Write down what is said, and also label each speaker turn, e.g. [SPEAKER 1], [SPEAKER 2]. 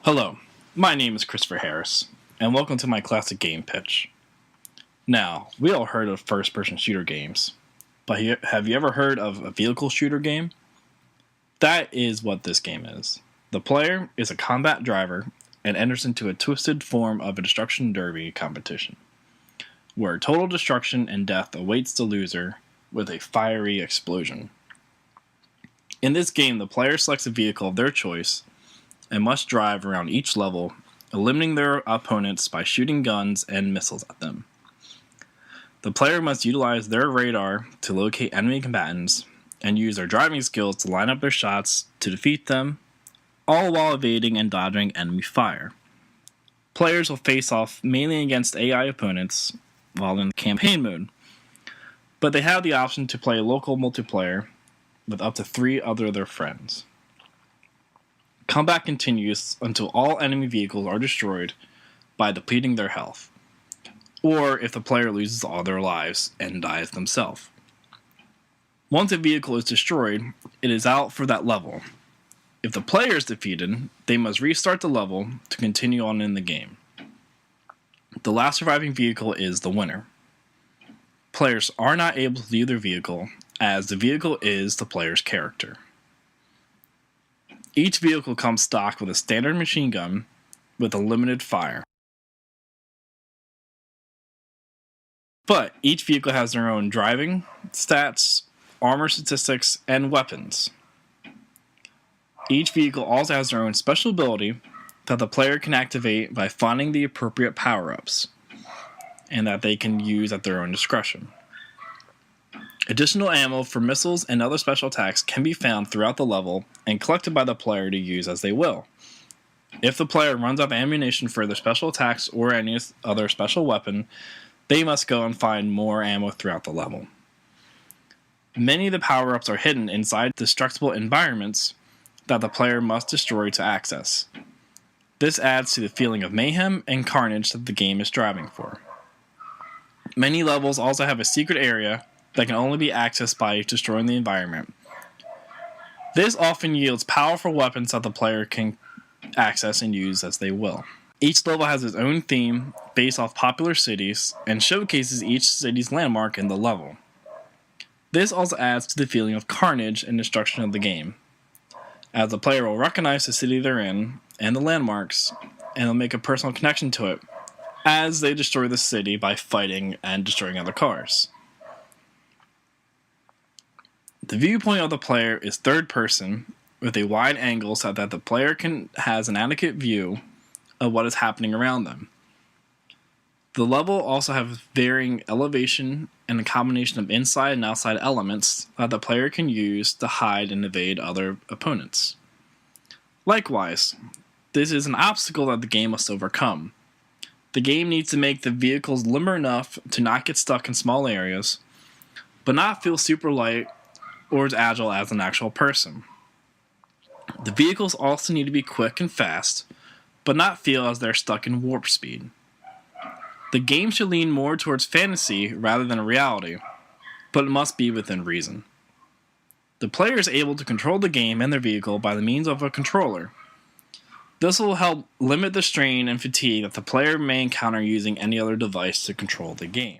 [SPEAKER 1] Hello, my name is Christopher Harris, and welcome to my classic game pitch. Now, we all heard of first-person shooter games, but have you ever heard of a vehicle shooter game? That is what this game is. The player is a combat driver and enters into a twisted form of a destruction derby competition, where total destruction and death awaits the loser with a fiery explosion. In this game, the player selects a vehicle of their choice and must drive around each level, eliminating their opponents by shooting guns and missiles at them. The player must utilize their radar to locate enemy combatants and use their driving skills to line up their shots to defeat them, all while evading and dodging enemy fire. Players will face off mainly against AI opponents while in campaign mode, but they have the option to play local multiplayer with up to 3 other of their friends. Combat continues until all enemy vehicles are destroyed by depleting their health, or if the player loses all their lives and dies themselves. Once a vehicle is destroyed, it is out for that level. If the player is defeated, they must restart the level to continue on in the game. The last surviving vehicle is the winner. Players are not able to leave their vehicle, as the vehicle is the player's character. Each vehicle comes stocked with a standard machine gun with a limited fire. But each vehicle has their own driving, stats, armor statistics, and weapons. Each vehicle also has their own special ability that the player can activate by finding the appropriate power-ups, and that they can use at their own discretion. Additional ammo for missiles and other special attacks can be found throughout the level and collected by the player to use as they will. If the player runs out of ammunition for their special attacks or any other special weapon, they must go and find more ammo throughout the level. Many of the power-ups are hidden inside destructible environments that the player must destroy to access. This adds to the feeling of mayhem and carnage that the game is striving for. Many levels also have a secret area that can only be accessed by destroying the environment. This often yields powerful weapons that the player can access and use as they will. Each level has its own theme based off popular cities and showcases each city's landmark in the level. This also adds to the feeling of carnage and destruction of the game, as the player will recognize the city they're in and the landmarks, and they'll make a personal connection to it as they destroy the city by fighting and destroying other cars. The viewpoint of the player is third person with a wide angle so that the player has an adequate view of what is happening around them. The level also has varying elevation and a combination of inside and outside elements that the player can use to hide and evade other opponents. Likewise, this is an obstacle that the game must overcome. The game needs to make the vehicles limber enough to not get stuck in small areas, but not feel super light or as agile as an actual person. The vehicles also need to be quick and fast, but not feel as they're stuck in warp speed. The game should lean more towards fantasy rather than reality, but it must be within reason. The player is able to control the game and their vehicle by the means of a controller. This will help limit the strain and fatigue that the player may encounter using any other device to control the game.